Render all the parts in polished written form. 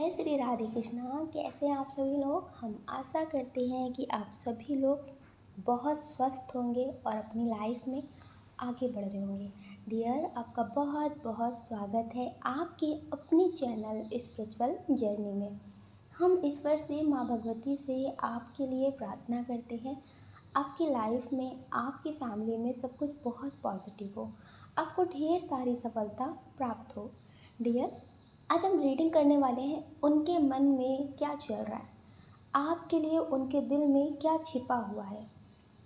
जय श्री राधे कृष्णा। कैसे हैं आप सभी लोग। हम आशा करते हैं कि आप सभी लोग बहुत स्वस्थ होंगे और अपनी लाइफ में आगे बढ़ रहे होंगे। डियर, आपका बहुत बहुत स्वागत है आपकी अपनी चैनल स्पिरिचुअल जर्नी में। हम ईश्वर से, माँ भगवती से आपके लिए प्रार्थना करते हैं आपकी लाइफ में, आपकी फैमिली में सब कुछ बहुत पॉजिटिव हो, आपको ढेर सारी सफलता प्राप्त हो। डियर, आज हम रीडिंग करने वाले हैं उनके मन में क्या चल रहा है, आपके लिए उनके दिल में क्या छिपा हुआ है।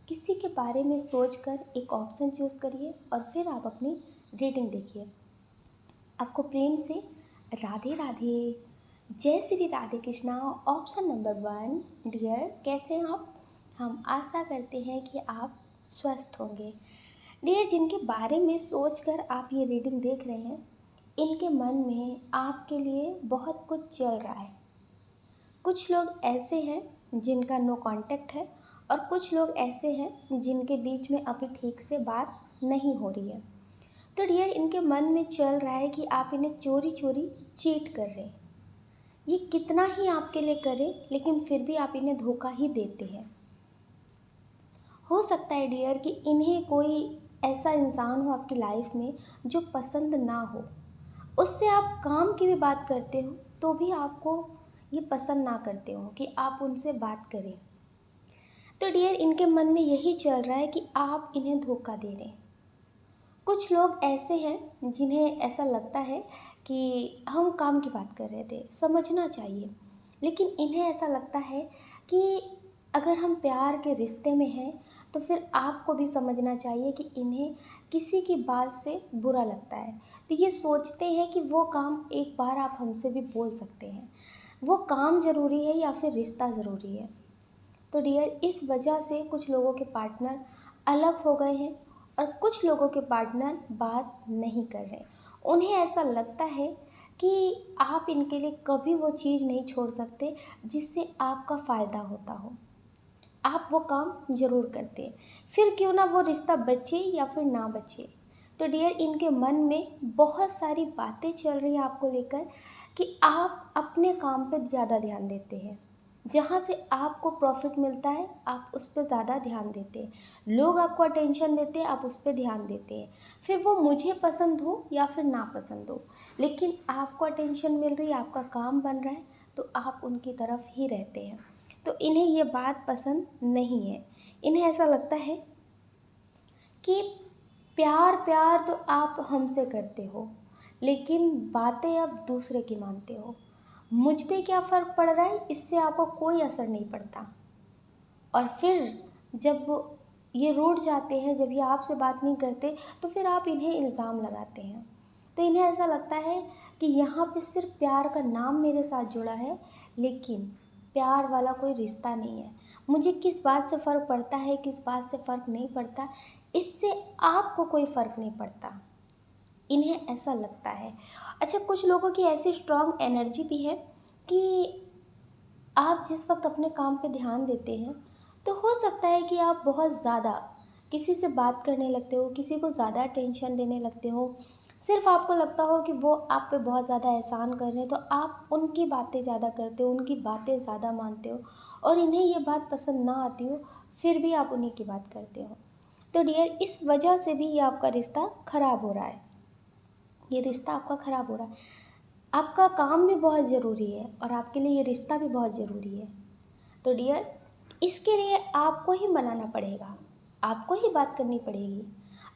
किसी के बारे में सोचकर एक ऑप्शन चूज़ करिए और फिर आप अपनी रीडिंग देखिए। आपको प्रेम से राधे राधे, जय Shri Radhe Krishna. Option number 1। Dear, कैसे हैं आप। हम आशा करते हैं कि आप स्वस्थ होंगे। डियर, जिनके बारे में सोचकर आप ये रीडिंग देख रहे हैं, इनके मन में आपके लिए बहुत कुछ चल रहा है। कुछ लोग ऐसे हैं जिनका नो कांटेक्ट है और कुछ लोग ऐसे हैं जिनके बीच में अभी ठीक से बात नहीं हो रही है। तो डियर, इनके मन में चल रहा है कि आप इन्हें चोरी चोरी चीट कर रहे हैं। ये कितना ही आपके लिए करें लेकिन फिर भी आप इन्हें धोखा ही देते हैं। हो सकता है डियर कि इन्हें कोई ऐसा इंसान हो आपकी लाइफ में जो पसंद ना हो, उससे आप काम की भी बात करते हो तो भी आपको ये पसंद ना करते हो कि आप उनसे बात करें। तो डियर, इनके मन में यही चल रहा है कि आप इन्हें धोखा दे रहे हैं। कुछ लोग ऐसे हैं जिन्हें ऐसा लगता है कि हम काम की बात कर रहे थे, समझना चाहिए, लेकिन इन्हें ऐसा लगता है कि अगर हम प्यार के रिश्ते में हैं तो फिर आपको भी समझना चाहिए कि इन्हें किसी की बात से बुरा लगता है। तो ये सोचते हैं कि वो काम एक बार आप हमसे भी बोल सकते हैं। वो काम ज़रूरी है या फिर रिश्ता ज़रूरी है। तो डियर, इस वजह से कुछ लोगों के पार्टनर अलग हो गए हैं और कुछ लोगों के पार्टनर बात नहीं कर रहे। उन्हें ऐसा लगता है कि आप इनके लिए कभी वो चीज़ नहीं छोड़ सकते जिससे आपका फ़ायदा होता हो। आप वो काम ज़रूर करते हैं, फिर क्यों ना वो रिश्ता बचे या फिर ना बचे। तो डियर, इनके मन में बहुत सारी बातें चल रही हैं आपको लेकर कि आप अपने काम पे ज़्यादा ध्यान देते हैं। जहाँ से आपको प्रॉफिट मिलता है आप उस पर ज़्यादा ध्यान देते हैं। लोग आपको अटेंशन देते हैं, आप उस पर ध्यान देते हैं। फिर वो मुझे पसंद हो या फिर ना पसंद हो, लेकिन आपको अटेंशन मिल रही है, आपका काम बन रहा है, तो आप उनकी तरफ ही रहते हैं। तो इन्हें ये बात पसंद नहीं है। इन्हें ऐसा लगता है कि प्यार प्यार तो आप हमसे करते हो लेकिन बातें अब दूसरे की मानते हो। मुझ पे क्या फ़र्क पड़ रहा है, इससे आपको कोई असर नहीं पड़ता। और फिर जब ये रूठ जाते हैं, जब ये आपसे बात नहीं करते, तो फिर आप इन्हें इल्ज़ाम लगाते हैं। तो इन्हें ऐसा लगता है कि यहाँ पे सिर्फ प्यार का नाम मेरे साथ जुड़ा है लेकिन प्यार वाला कोई रिश्ता नहीं है। मुझे किस बात से फ़र्क पड़ता है, किस बात से फ़र्क नहीं पड़ता, इससे आपको कोई फ़र्क नहीं पड़ता। इन्हें ऐसा लगता है। अच्छा, कुछ लोगों की ऐसी स्ट्रॉन्ग एनर्जी भी है कि आप जिस वक्त अपने काम पे ध्यान देते हैं तो हो सकता है कि आप बहुत ज़्यादा किसी से बात करने लगते हो, किसी को ज़्यादा टेंशन देने लगते हो। सिर्फ आपको लगता हो कि वो आप पे बहुत ज़्यादा एहसान कर रहे हैं तो आप उनकी बातें ज़्यादा करते हो, उनकी बातें ज़्यादा मानते हो और इन्हें ये बात पसंद ना आती हो फिर भी आप उन्हीं की बात करते हो। तो डियर, इस वजह से भी ये आपका रिश्ता ख़राब हो रहा है। ये रिश्ता आपका ख़राब हो रहा है। आपका काम भी बहुत ज़रूरी है और आपके लिए ये रिश्ता भी बहुत ज़रूरी है। तो डियर, इसके लिए आपको ही मनाना पड़ेगा, आपको ही बात करनी पड़ेगी।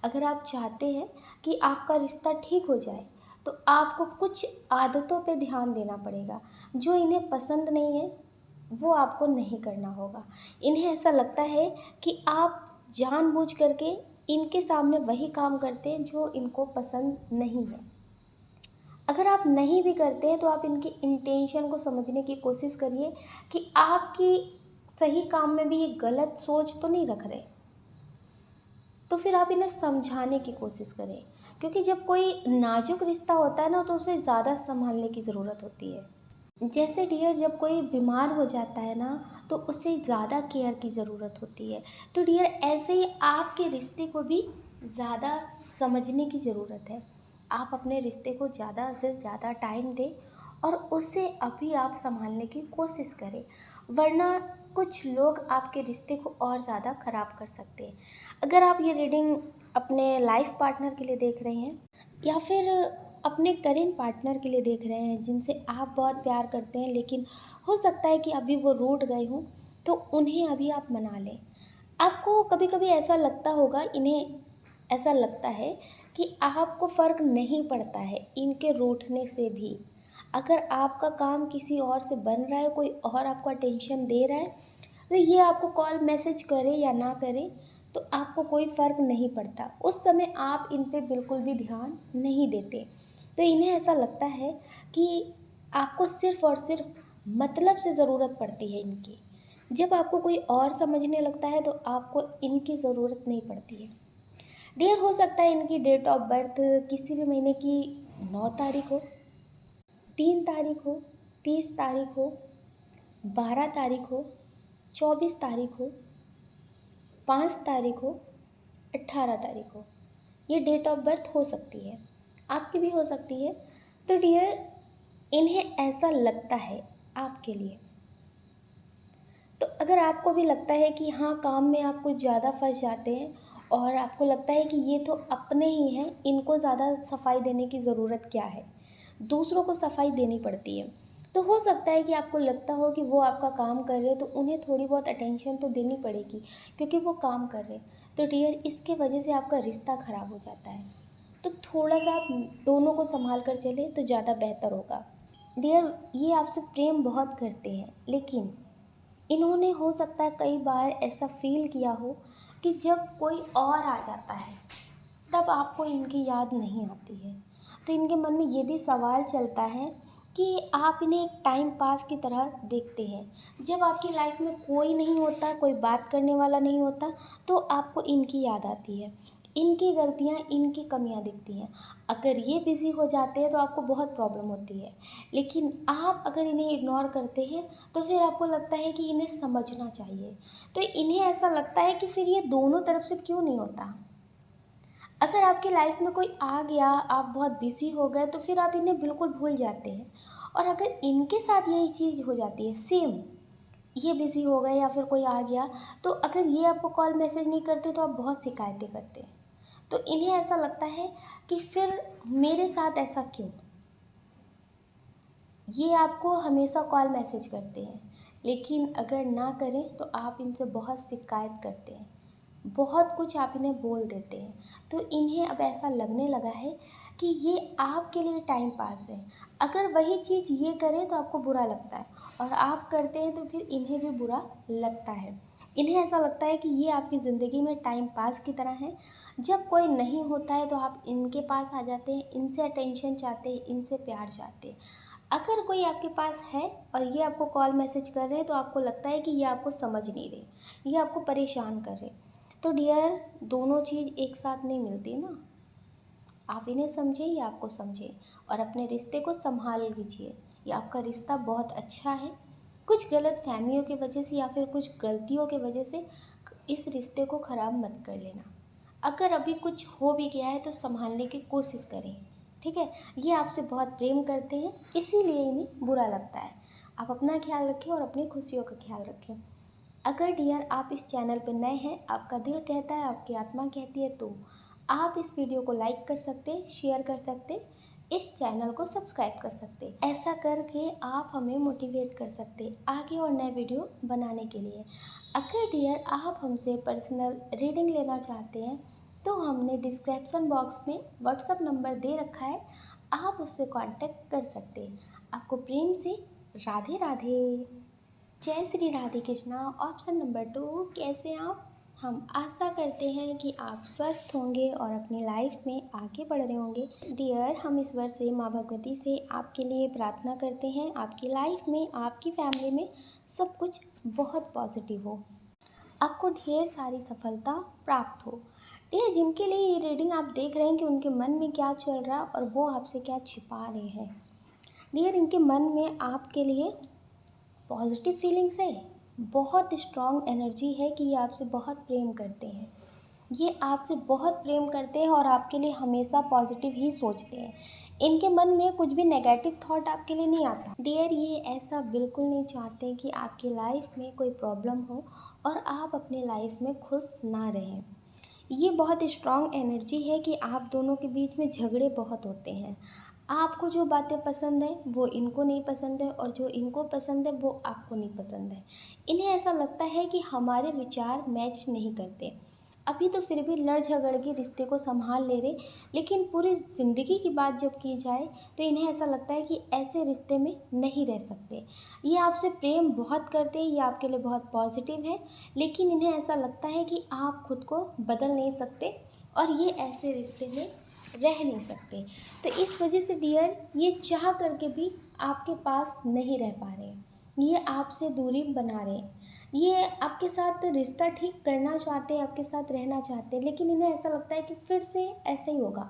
अगर आप चाहते हैं कि आपका रिश्ता ठीक हो जाए तो आपको कुछ आदतों पे ध्यान देना पड़ेगा। जो इन्हें पसंद नहीं है वो आपको नहीं करना होगा। इन्हें ऐसा लगता है कि आप जानबूझ करके इनके सामने वही काम करते हैं जो इनको पसंद नहीं है। अगर आप नहीं भी करते हैं तो आप इनकी इंटेंशन को समझने की कोशिश करिए कि आपकी सही काम में भी ये गलत सोच तो नहीं रख रहे। तो फिर आप इन्हें समझाने की कोशिश करें, क्योंकि जब कोई नाजुक रिश्ता होता है ना तो उसे ज़्यादा संभालने की ज़रूरत होती है। जैसे डियर, जब कोई बीमार हो जाता है ना तो उसे ज़्यादा केयर की ज़रूरत होती है। तो डियर, ऐसे ही आपके रिश्ते को भी ज़्यादा समझने की ज़रूरत है। आप अपने रिश्ते को ज़्यादा से ज़्यादा टाइम दें और उसे अभी आप संभालने की कोशिश करें, वरना कुछ लोग आपके रिश्ते को और ज़्यादा ख़राब कर सकते हैं। अगर आप ये रीडिंग अपने लाइफ पार्टनर के लिए देख रहे हैं या फिर अपने करेंट पार्टनर के लिए देख रहे हैं जिनसे आप बहुत प्यार करते हैं, लेकिन हो सकता है कि अभी वो रूठ गए हों, तो उन्हें अभी आप मना लें। आपको कभी कभी ऐसा लगता होगा, इन्हें ऐसा लगता है कि आपको फ़र्क नहीं पड़ता है इनके रूठने से भी। अगर आपका काम किसी और से बन रहा है, कोई और आपको अटेंशन दे रहा है, तो ये आपको कॉल मैसेज करे या ना करे तो आपको कोई फ़र्क नहीं पड़ता। उस समय आप इन पे बिल्कुल भी ध्यान नहीं देते। तो इन्हें ऐसा लगता है कि आपको सिर्फ़ और सिर्फ मतलब से ज़रूरत पड़ती है इनकी। जब आपको कोई और समझने लगता है तो आपको इनकी ज़रूरत नहीं पड़ती है। डियर, हो सकता है इनकी डेट ऑफ बर्थ किसी भी महीने की 9 तारीख हो, 3 तारीख हो, 30 तारीख हो, 12 तारीख हो, 24 तारीख हो, 5 तारीख हो, 18 तारीख हो। ये डेट ऑफ बर्थ हो सकती है, आपकी भी हो सकती है। तो डियर, इन्हें ऐसा लगता है आपके लिए। तो अगर आपको भी लगता है कि हाँ, काम में आप कुछ ज़्यादा फंस जाते हैं और आपको लगता है कि ये तो अपने ही हैं, इनको ज़्यादा सफाई देने की ज़रूरत क्या है, दूसरों को सफाई देनी पड़ती है। तो हो सकता है कि आपको लगता हो कि वो आपका काम कर रहे हैं तो उन्हें थोड़ी बहुत अटेंशन तो देनी पड़ेगी, क्योंकि वो काम कर रहे हैं। तो डियर, इसके वजह से आपका रिश्ता ख़राब हो जाता है। तो थोड़ा सा आप दोनों को संभाल कर चलें तो ज़्यादा बेहतर होगा। डियर, ये आपसे प्रेम बहुत करते हैं, लेकिन इन्होंने हो सकता है कई बार ऐसा फील किया हो कि जब कोई और आ जाता है तब आपको इनकी याद नहीं आती है। तो इनके मन में ये भी सवाल चलता है कि आप इन्हें एक टाइम पास की तरह देखते हैं। जब आपकी लाइफ में कोई नहीं होता, कोई बात करने वाला नहीं होता, तो आपको इनकी याद आती है, इनकी गलतियाँ, इनकी कमियाँ दिखती हैं। अगर ये बिज़ी हो जाते हैं तो आपको बहुत प्रॉब्लम होती है, लेकिन आप अगर इन्हें इग्नोर करते हैं तो फिर आपको लगता है कि इन्हें समझना चाहिए। तो इन्हें ऐसा लगता है कि फिर ये दोनों तरफ से क्यों नहीं होता। अगर आपकी लाइफ में कोई आ गया, आप बहुत बिज़ी हो गए, तो फिर आप इन्हें बिल्कुल भूल जाते हैं। और अगर इनके साथ यही चीज़ हो जाती है सेम, ये बिज़ी हो गए या फिर कोई आ गया, तो अगर ये आपको कॉल मैसेज नहीं करते तो आप बहुत शिकायतें करते हैं। तो इन्हें ऐसा लगता है कि फिर मेरे साथ ऐसा क्यों। ये आपको हमेशा कॉल मैसेज करते हैं, लेकिन अगर ना करें तो आप इनसे बहुत शिकायत करते हैं, बहुत कुछ आप इन्हें बोल देते हैं। तो इन्हें अब ऐसा लगने लगा है कि ये आपके लिए टाइम पास है। अगर वही चीज़ ये करें तो आपको बुरा लगता है, और आप करते हैं तो फिर इन्हें भी बुरा लगता है। इन्हें ऐसा लगता है कि ये आपकी ज़िंदगी में टाइम पास की तरह है। जब कोई नहीं होता है तो आप इनके पास आ जाते हैं, इनसे अटेंशन चाहते हैं, इनसे प्यार चाहते हैं। अगर कोई आपके पास है और ये आपको कॉल मैसेज कर रहे हैं तो आपको लगता है कि ये आपको समझ नहीं रहे, ये आपको परेशान कर रहे। तो डियर, दोनों चीज़ एक साथ नहीं मिलती ना। आप इन्हें समझें या आपको समझें, और अपने रिश्ते को संभाल लीजिए। ये आपका रिश्ता बहुत अच्छा है। कुछ गलत फहमियों की वजह से या फिर कुछ गलतियों की वजह से इस रिश्ते को ख़राब मत कर लेना। अगर अभी कुछ हो भी गया है तो संभालने की कोशिश करें, ठीक है। ये आपसे बहुत प्रेम करते हैं, इसीलिए इन्हें बुरा लगता है। आप अपना ख्याल रखें और अपनी खुशियों का ख्याल रखें। अगर डियर आप इस चैनल पर नए हैं, आपका दिल कहता है, आपकी आत्मा कहती है, तो आप इस वीडियो को लाइक कर सकते, शेयर कर सकते, इस चैनल को सब्सक्राइब कर सकते। ऐसा करके आप हमें मोटिवेट कर सकते आगे और नए वीडियो बनाने के लिए। अगर डियर आप हमसे पर्सनल रीडिंग लेना चाहते हैं तो हमने डिस्क्रिप्शन बॉक्स में व्हाट्सअप नंबर दे रखा है, आप उससे कांटेक्ट कर सकते हैं। आपको प्रेम से राधे राधे। जय श्री राधे कृष्णा। ऑप्शन नंबर 2, कैसे आप। हम आशा करते हैं कि आप स्वस्थ होंगे और अपनी लाइफ में आगे बढ़ रहे होंगे। डियर, हम ईश्वर से, माँ भगवती से आपके लिए प्रार्थना करते हैं, आपकी लाइफ में, आपकी फैमिली में सब कुछ बहुत पॉजिटिव हो, आपको ढेर सारी सफलता प्राप्त हो। डियर, जिनके लिए ये रीडिंग आप देख रहे हैं कि उनके मन में क्या चल रहा है और वो आपसे क्या छिपा रहे हैं। डियर, इनके मन में आपके लिए पॉजिटिव फीलिंग्स है, बहुत स्ट्रॉन्ग एनर्जी है कि ये आपसे बहुत प्रेम करते हैं। ये आपसे बहुत प्रेम करते हैं और आपके लिए हमेशा पॉजिटिव ही सोचते हैं। इनके मन में कुछ भी नेगेटिव थॉट आपके लिए नहीं आता। डियर, ये ऐसा बिल्कुल नहीं चाहते कि आपकी लाइफ में कोई प्रॉब्लम हो और आप अपनी लाइफ में खुश ना रहें। ये बहुत स्ट्रॉन्ग एनर्जी है कि आप दोनों के बीच में झगड़े बहुत होते हैं। आपको जो बातें पसंद है वो इनको नहीं पसंद है और जो इनको पसंद है वो आपको नहीं पसंद है। इन्हें ऐसा लगता है कि हमारे विचार मैच नहीं करते। अभी तो फिर भी लड़ झगड़ के रिश्ते को संभाल ले रहे, लेकिन पूरी ज़िंदगी की बात जब की जाए तो इन्हें ऐसा लगता है कि ऐसे रिश्ते में नहीं रह सकते। ये आपसे प्रेम बहुत करते हैं, ये आपके लिए बहुत पॉजिटिव है, लेकिन इन्हें ऐसा लगता है कि आप खुद को बदल नहीं सकते और ये ऐसे रिश्ते में रह नहीं सकते। तो इस वजह से डियर, ये चाह करके भी आपके पास नहीं रह पा रहे हैं। ये आपसे दूरी बना रहे हैं। ये आपके साथ रिश्ता ठीक करना चाहते हैं, आपके साथ रहना चाहते हैं, लेकिन इन्हें ऐसा लगता है कि फिर से ऐसे ही होगा।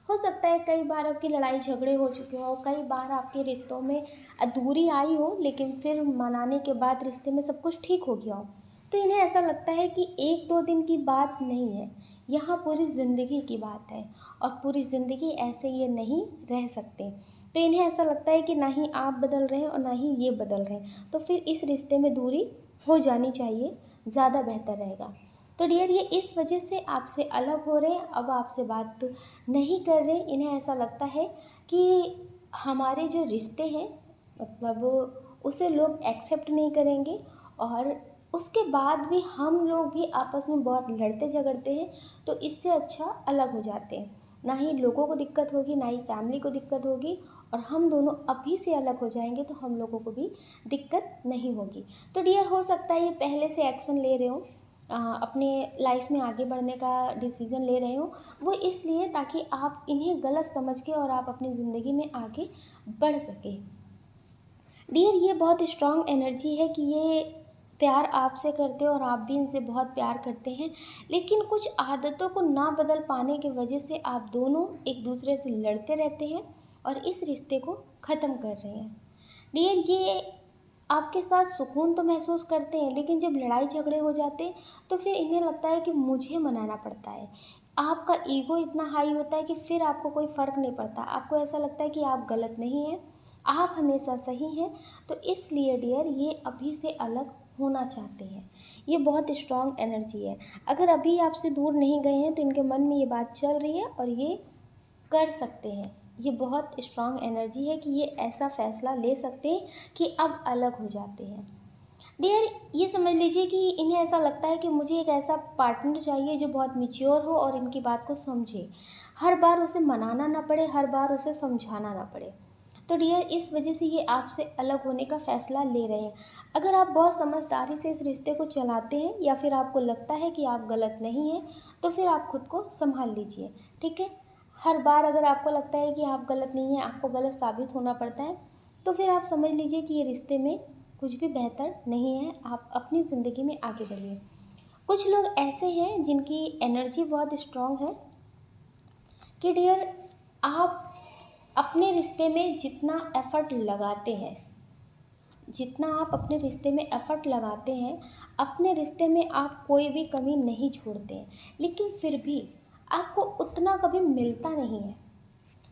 हो सकता है कई बार आपकी लड़ाई झगड़े हो चुके हो, कई बार आपके रिश्तों में दूरी आई हो, लेकिन फिर मनाने के बाद रिश्ते में सब कुछ ठीक हो गया हो। तो इन्हें ऐसा लगता है कि 1-2 दिन की बात नहीं है, यहाँ पूरी ज़िंदगी की बात है और पूरी ज़िंदगी ऐसे ये नहीं रह सकते। तो इन्हें ऐसा लगता है कि ना ही आप बदल रहे हैं और ना ही ये बदल रहे हैं, तो फिर इस रिश्ते में दूरी हो जानी चाहिए, ज़्यादा बेहतर रहेगा। तो डियर, ये इस वजह से आपसे अलग हो रहे हैं, अब आपसे बात नहीं कर रहे। इन्हें ऐसा लगता है कि हमारे जो रिश्ते हैं, मतलब उसे लोग एक्सेप्ट नहीं करेंगे और उसके बाद भी हम लोग भी आपस में बहुत लड़ते झगड़ते हैं, तो इससे अच्छा अलग हो जाते हैं। ना ही लोगों को दिक्कत होगी, ना ही फैमिली को दिक्कत होगी, और हम दोनों अभी से अलग हो जाएंगे तो हम लोगों को भी दिक्कत नहीं होगी। तो डियर, हो सकता है ये पहले से एक्शन ले रहे हो, अपने लाइफ में आगे बढ़ने का डिसीज़न ले रहे हो, वो इसलिए ताकि आप इन्हें गलत समझ के और आप अपनी ज़िंदगी में आगे बढ़ सकें। डियर, ये बहुत स्ट्रॉन्ग एनर्जी है कि ये प्यार आपसे करते हैं और आप भी इनसे बहुत प्यार करते हैं, लेकिन कुछ आदतों को ना बदल पाने की वजह से आप दोनों एक दूसरे से लड़ते रहते हैं और इस रिश्ते को ख़त्म कर रहे हैं। डियर, ये आपके साथ सुकून तो महसूस करते हैं, लेकिन जब लड़ाई झगड़े हो जाते तो फिर इन्हें लगता है कि मुझे मनाना पड़ता है। आपका ईगो इतना हाई होता है कि फिर आपको कोई फ़र्क नहीं पड़ता। आपको ऐसा लगता है कि आप गलत नहीं हैं, आप हमेशा सही हैं। तो इसलिए डियर, ये अभी से अलग होना चाहते हैं। ये बहुत स्ट्रॉन्ग एनर्जी है। अगर अभी आपसे दूर नहीं गए हैं तो इनके मन में ये बात चल रही है और ये कर सकते हैं। ये बहुत स्ट्रॉन्ग एनर्जी है कि ये ऐसा फ़ैसला ले सकते हैं कि अब अलग हो जाते हैं। डियर, ये समझ लीजिए कि इन्हें ऐसा लगता है कि मुझे एक ऐसा पार्टनर चाहिए जो बहुत मैच्योर हो और इनकी बात को समझे। हर बार उसे मनाना ना पड़े, हर बार उसे समझाना ना पड़े। तो डियर, इस वजह से ये आपसे अलग होने का फ़ैसला ले रहे हैं। अगर आप बहुत समझदारी से इस रिश्ते को चलाते हैं या फिर आपको लगता है कि आप गलत नहीं हैं, तो फिर आप खुद को संभाल लीजिए, ठीक है? हर बार अगर आपको लगता है कि आप गलत नहीं हैं, आपको गलत साबित होना पड़ता है, तो फिर आप समझ लीजिए कि ये रिश्ते में कुछ भी बेहतर नहीं है। आप अपनी ज़िंदगी में आगे बढ़िए। कुछ लोग ऐसे हैं जिनकी एनर्जी बहुत स्ट्रॉन्ग है कि डियर, आप अपने रिश्ते में जितना एफ़र्ट लगाते हैं, जितना आप अपने रिश्ते में एफ़र्ट लगाते हैं, अपने रिश्ते में आप कोई भी कमी नहीं छोड़ते हैं, लेकिन फिर भी आपको उतना कभी मिलता नहीं है।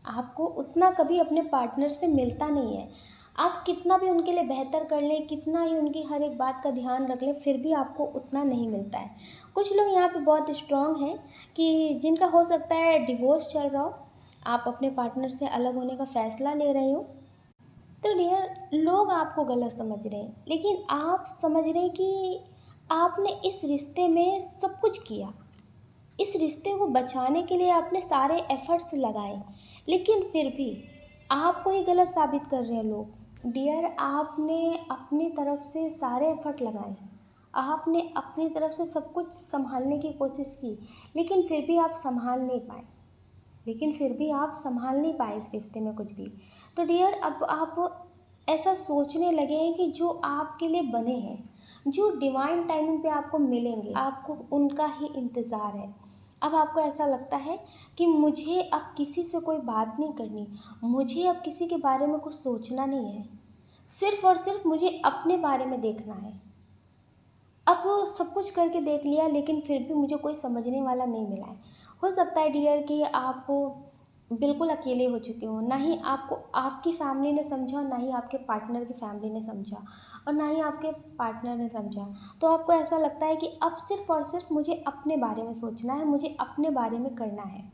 आपको उतना कभी अपने पार्टनर से मिलता नहीं है। आप कितना भी उनके लिए बेहतर कर लें, कितना ही उनकी हर एक बात का ध्यान रख लें, फिर भी आपको उतना नहीं मिलता है। कुछ लोग यहाँ पे बहुत स्ट्रॉन्ग हैं कि जिनका हो सकता है डिवोर्स चल रहा हो, आप अपने पार्टनर से अलग होने का फ़ैसला ले रहे हो। तो डियर, लोग आपको गलत समझ रहे हैं, लेकिन आप समझ रहे हैं कि आपने इस रिश्ते में सब कुछ किया। इस रिश्ते को बचाने के लिए आपने सारे एफ़र्ट्स लगाए, लेकिन फिर भी आपको ही गलत साबित कर रहे हैं लोग। डियर, आपने अपनी तरफ से सारे एफ़र्ट लगाए, आपने अपनी तरफ से सब कुछ संभालने की कोशिश की, लेकिन फिर भी आप संभाल नहीं पाए। इस रिश्ते में कुछ भी। तो डियर, अब आप ऐसा सोचने लगे हैं कि जो आपके लिए बने हैं, जो डिवाइन टाइमिंग पे आपको मिलेंगे, आपको उनका ही इंतज़ार है। अब आपको ऐसा लगता है कि मुझे अब किसी से कोई बात नहीं करनी, मुझे अब किसी के बारे में कुछ सोचना नहीं है, सिर्फ़ और सिर्फ मुझे अपने बारे में देखना है। अब वो सब कुछ करके देख लिया लेकिन फिर भी मुझे कोई समझने वाला नहीं मिला है। हो सकता है डियर कि आप बिल्कुल अकेले हो चुके हो, ना ही आपको आपकी फैमिली ने समझा, ना ही आपके पार्टनर की फैमिली ने समझा और ना ही आपके पार्टनर ने समझा। तो आपको ऐसा लगता है कि अब सिर्फ़ और सिर्फ मुझे अपने बारे में सोचना है, मुझे अपने बारे में करना है।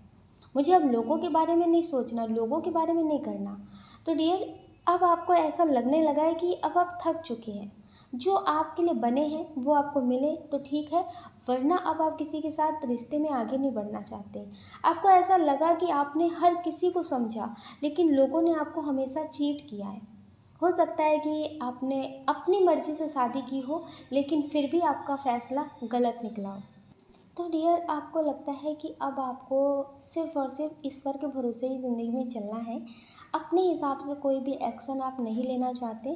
मुझे अब लोगों के बारे में नहीं सोचना, लोगों के बारे में नहीं करना। तो डियर, अब आपको ऐसा लगने लगा है कि अब आप थक चुके हैं। जो आपके लिए बने हैं वो आपको मिले तो ठीक है, वरना अब आप किसी के साथ रिश्ते में आगे नहीं बढ़ना चाहते। आपको ऐसा लगा कि आपने हर किसी को समझा, लेकिन लोगों ने आपको हमेशा चीट किया है। हो सकता है कि आपने अपनी मर्ज़ी से शादी की हो, लेकिन फिर भी आपका फ़ैसला गलत निकला हो। तो डियर, आपको लगता है कि अब आपको सिर्फ़ और सिर्फ ईश्वर के भरोसे ही ज़िंदगी में चलना है। अपने हिसाब से कोई भी एक्शन आप नहीं लेना चाहते,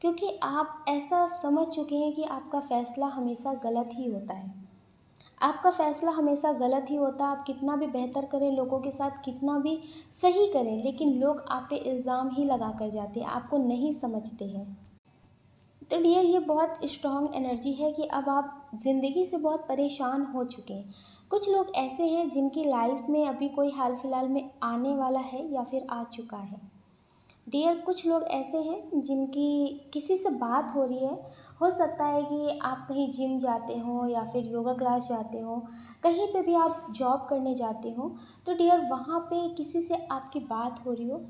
क्योंकि आप ऐसा समझ चुके हैं कि आपका फ़ैसला हमेशा गलत ही होता है। आपका फ़ैसला हमेशा गलत ही होता है, आप कितना भी बेहतर करें, लोगों के साथ कितना भी सही करें, लेकिन लोग आप पे इल्ज़ाम ही लगा कर जाते हैं, आपको नहीं समझते हैं। तो डियर, ये बहुत स्ट्रॉन्ग एनर्जी है कि अब आप ज़िंदगी से बहुत परेशान हो चुके हैं। कुछ लोग ऐसे हैं जिनकी लाइफ में अभी कोई हाल फिलहाल में आने वाला है या फिर आ चुका है। डियर, कुछ लोग ऐसे हैं जिनकी किसी से बात हो रही है। हो सकता है कि आप कहीं जिम जाते हो या फिर योगा क्लास जाते हो, कहीं पे भी आप जॉब करने जाते हो। तो डियर, वहाँ पे किसी से आपकी बात हो रही हो,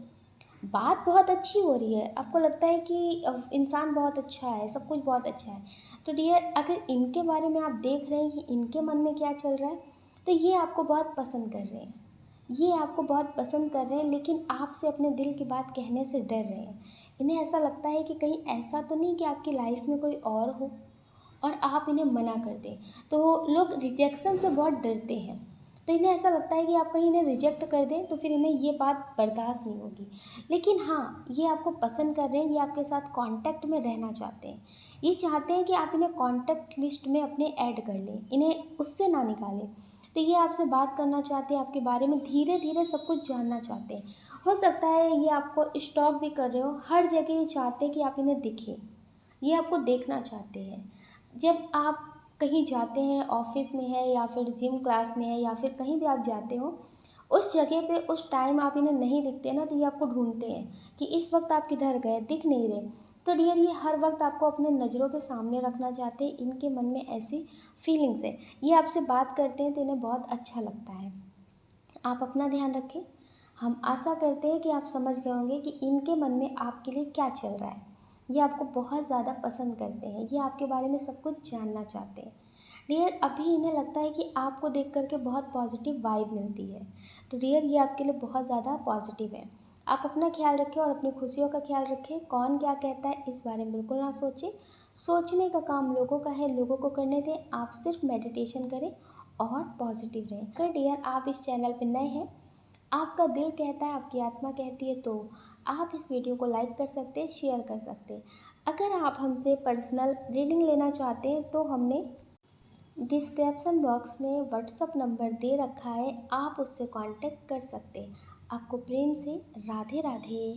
बात बहुत अच्छी हो रही है, आपको लगता है कि इंसान बहुत अच्छा है, सब कुछ बहुत अच्छा है। तो डियर, अगर इनके बारे में आप देख रहे हैं कि इनके मन में क्या चल रहा है, तो ये आपको बहुत पसंद कर रहे हैं। ये आपको बहुत पसंद कर रहे हैं, लेकिन आपसे अपने दिल की बात कहने से डर रहे हैं। इन्हें ऐसा लगता है कि कहीं ऐसा तो नहीं कि आपकी लाइफ में कोई और हो और आप इन्हें मना कर दें। तो लोग रिजेक्शन से बहुत डरते हैं। तो इन्हें ऐसा लगता है कि आप कहीं इन्हें रिजेक्ट कर दें तो फिर इन्हें ये बात बर्दाश्त नहीं होगी। लेकिन हाँ, ये आपको पसंद कर रहे हैं, ये आपके साथ कांटेक्ट में रहना चाहते हैं। ये चाहते हैं कि आप इन्हें कांटेक्ट लिस्ट में अपने ऐड कर लें, इन्हें उससे ना निकालें। तो ये आपसे बात करना चाहते हैं, आपके बारे में धीरे धीरे सब कुछ जानना चाहते हैं। हो सकता है ये आपको स्टॉक भी कर रहे हो, हर जगह ये चाहते हैं कि आप इन्हें दिखें, ये आपको देखना चाहते हैं। जब आप कहीं जाते हैं, ऑफिस में है या फिर जिम क्लास में है या फिर कहीं भी आप जाते हो, उस जगह पे उस टाइम आप इन्हें नहीं दिखते ना, तो ये आपको ढूंढते हैं कि इस वक्त आप किधर गए, दिख नहीं रहे। तो डियर, ये हर वक्त आपको अपने नज़रों के सामने रखना चाहते हैं, इनके मन में ऐसी फीलिंग्स है। ये आपसे बात करते हैं तो इन्हें बहुत अच्छा लगता है। आप अपना ध्यान रखें। हम आशा करते हैं कि आप समझ गए होंगे कि इनके मन में आपके लिए क्या चल रहा है। ये आपको बहुत ज़्यादा पसंद करते हैं, ये आपके बारे में सब कुछ जानना चाहते हैं। डियर, अभी इन्हें लगता है कि आपको देख कर के बहुत पॉजिटिव वाइब मिलती है। तो डियर, ये आपके लिए बहुत ज़्यादा पॉजिटिव है। आप अपना ख्याल रखें और अपनी खुशियों का ख्याल रखें। कौन क्या कहता है इस बारे में बिल्कुल ना सोचें। सोचने का काम लोगों का है, लोगों को करने दें। आप सिर्फ मेडिटेशन करें और पॉजिटिव रहें। अगर डियर आप इस चैनल पर नए हैं, आपका दिल कहता है, आपकी आत्मा कहती है, तो आप इस वीडियो को लाइक कर सकते हैं, शेयर कर सकते हैं। अगर आप हमसे पर्सनल रीडिंग लेना चाहते हैं तो हमने डिस्क्रिप्शन बॉक्स में व्हाट्सअप नंबर दे रखा है, आप उससे कांटेक्ट कर सकते हैं। आपको प्रेम से राधे राधे।